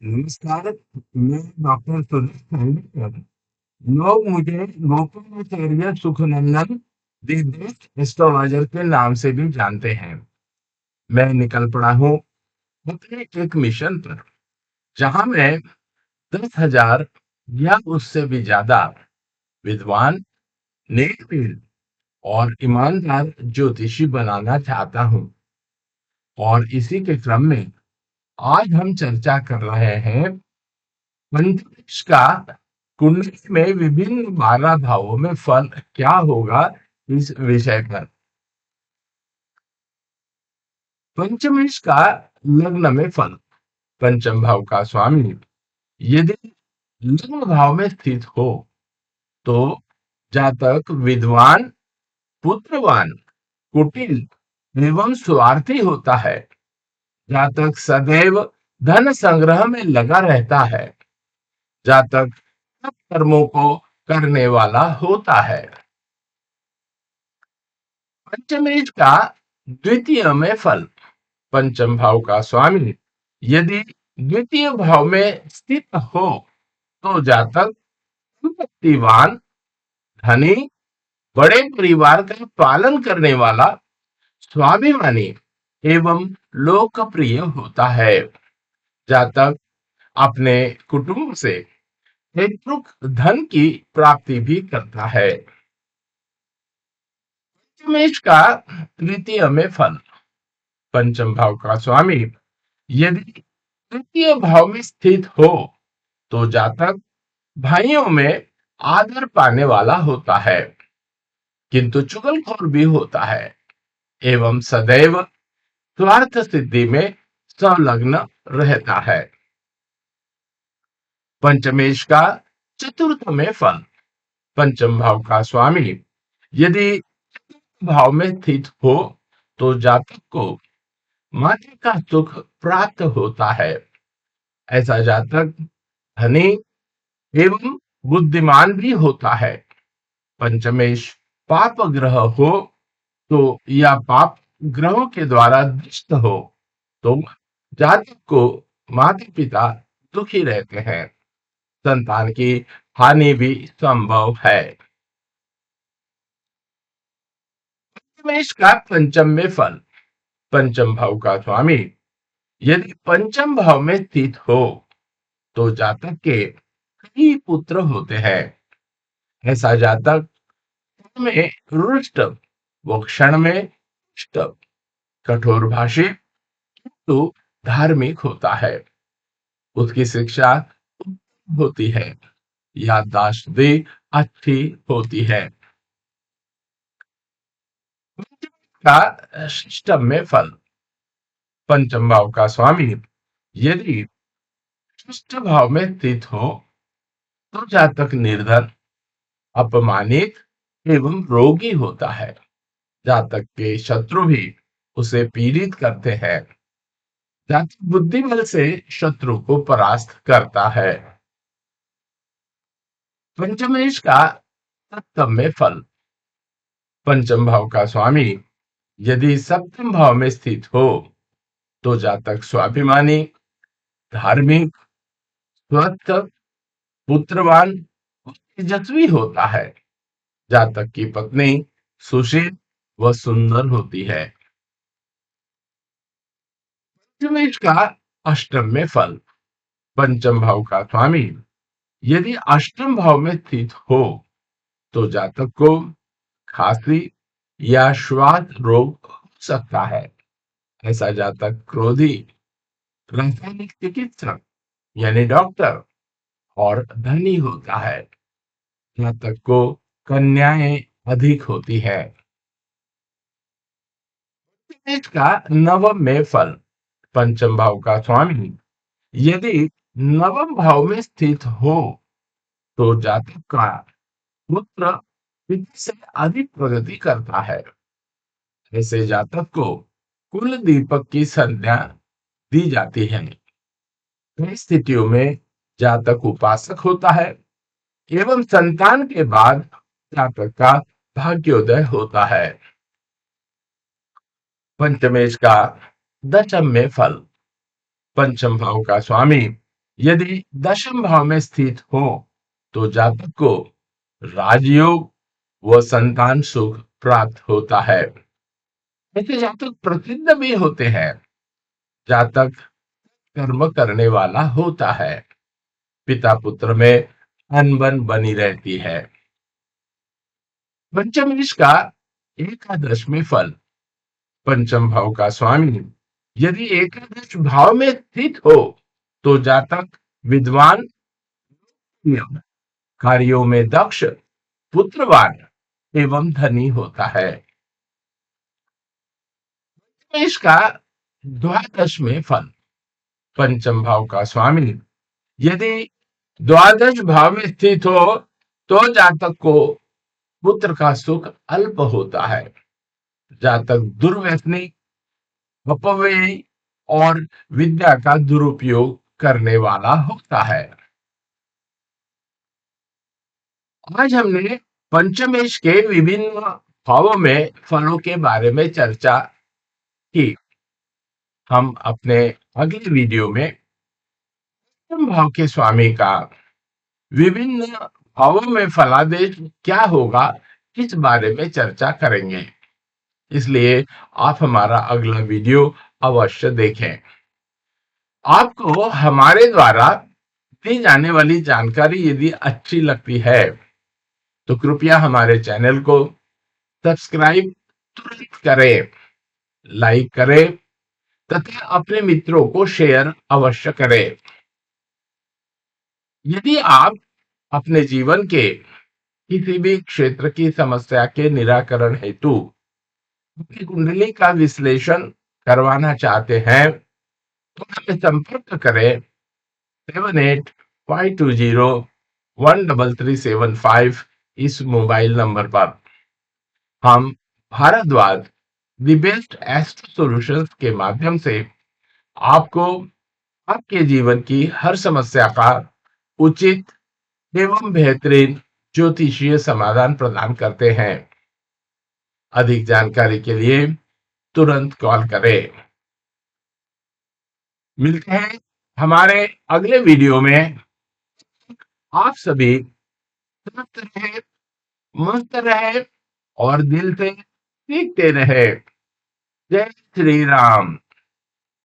नमस्कार, मैं डॉक्टर सुरेश खानविलकर। लोग मुझे Gopalacharya Sukhnandan the best astrologer के नाम से भी जानते हैं। मैं निकल पड़ा हूँ अपने एक मिशन पर, जहां मैं 10,000 या उससे भी ज्यादा विद्वान, नेकबीन और ईमानदार ज्योतिषी बनाना चाहता हूँ। और इसी के क्रम में आज हम चर्चा कर रहे हैं पंचमेश का कुंडली में विभिन्न 12 भावों में फल क्या होगा, इस विषय पर। पंचमेश का लग्न में फल। पंचम भाव का स्वामी यदि लग्न भाव में स्थित हो तो जातक विद्वान, पुत्रवान, कुटिल एवं स्वार्थी होता है। जातक सदैव धन संग्रह में लगा रहता है। जातक सब कर्मों को करने वाला होता है। पंचमेश का द्वितीय में फल। पंचम भाव का स्वामी यदि द्वितीय भाव में स्थित हो तो जातक संपत्तिवान, धनी, बड़े परिवार का पालन करने वाला, स्वाभिमानी एवं लोकप्रिय होता है। जातक अपने कुटुंब से पैतृक धन की प्राप्ति भी करता है। पंचमेश का तृतीय में फल। पंचम भाव का स्वामी यदि तृतीय भाव में स्थित हो तो जातक भाइयों में आदर पाने वाला होता है, किंतु चुगलखोर भी होता है एवं सदैव स्वार्थ सिद्धि में संलग्न रहता है। पंचमेश का चतुर्थ में फल। पंचम भाव का स्वामी यदि चतुर्थ भाव में स्थित हो तो जातक को माता का सुख प्राप्त होता है। ऐसा जातक धनी एवं बुद्धिमान भी होता है। पंचमेश पाप ग्रह हो तो या पाप ग्रहों के द्वारा दृष्ट हो तो जातक को माता पिता दुखी रहते हैं। संतान की हानि भी संभव है। पंचमेश का पंचम में फल। पंचम भाव का स्वामी यदि पंचम भाव में स्थित हो तो जातक के कई पुत्र होते हैं। ऐसा जातक में रुष्ट व क्षण में रुष्ट, कठोर भाषी तो धार्मिक होता है। उसकी शिक्षा होती है, याददाश्त भी अच्छी होती है। का सिस्टम में फल। पंचम भाव का स्वामी यदि षष्ठ भाव में स्थित हो तो जातक निर्धन, अपमानित एवं रोगी होता है। जातक के शत्रु भी उसे पीड़ित करते हैं। जातक बुद्धिबल से शत्रु को परास्त करता है। पंचमेश का सप्तम में फल। पंचम भाव का स्वामी यदि सप्तम भाव में स्थित हो तो जातक स्वाभिमानी, धार्मिक, स्वस्थ, पुत्रवान और तेजस्वी होता है। जातक की पत्नी सुशील व सुंदर होती है। पंचमेश का अष्टम में फल। पंचम भाव का स्वामी यदि अष्टम भाव में स्थित हो तो जातक को खांसी या श्वास रोग हो सकता है। ऐसा जातक क्रोधी, रासायनिक चिकित्सक यानी डॉक्टर और धनी होता है। जातक को कन्याएं अधिक होती है। पंचमेश का नवम में फल। पंचम भाव का स्वामी यदि नवम भाव में स्थित हो तो जातक का पुत्र पिता से अधिक प्रगति करता है। ऐसे जातक को कुल दीपक की संज्ञा दी जाती है। कई स्थितियों में जातक उपासक होता है एवं संतान के बाद जातक का भाग्योदय होता है। पंचमेश का दशम में फल। पंचम भाव का स्वामी यदि दशम भाव में स्थित हो तो जातक को राजयोग व संतान सुख प्राप्त होता है। ऐसे जातक प्रसिद्ध भी होते हैं। जातक कर्म करने वाला होता है। पिता पुत्र में अनबन बनी रहती है। पंचमेश का एकादश में फल। पंचम भाव का स्वामी यदि एकादश भाव में स्थित हो तो जातक विद्वान, कार्यों में दक्ष, पुत्रवान एवं धनी होता है। इसका द्वादश में फल। पंचम भाव का स्वामी यदि द्वादश भाव में स्थित हो तो जातक को पुत्र का सुख अल्प होता है। जातक दुर्व्यसनिक, अपव्ययी और विद्या का दुरुपयोग करने वाला होता है। आज हमने पंचमेश के विभिन्न भावों में फलों के बारे में चर्चा की। हम अपने अगले वीडियो में पंचम भाव के स्वामी का विभिन्न भावों में फलादेश क्या होगा इस बारे में चर्चा करेंगे। इसलिए आप हमारा अगला वीडियो अवश्य देखें। आपको हमारे द्वारा दी जाने वाली जानकारी यदि अच्छी लगती है तो कृपया हमारे चैनल को सब्सक्राइब तुरंत करें, लाइक करें तथा अपने मित्रों को शेयर अवश्य करें। यदि आप अपने जीवन के किसी भी क्षेत्र की समस्या के निराकरण हेतु अपनी कुंडली का विश्लेषण करवाना चाहते हैं तो हमें संपर्क करें 7852013375 इस मोबाइल नंबर पर। हम Bharadwaj the best astro solutions के माध्यम से आपको आपके जीवन की हर समस्या का उचित एवं बेहतरीन ज्योतिषीय समाधान प्रदान करते हैं। अधिक जानकारी के लिए तुरंत कॉल करें। मिलते हैं हमारे अगले वीडियो में। आप सभी स्वस्थ रहे, मस्त रहे और दिल से सीखते रहे। जय श्री राम।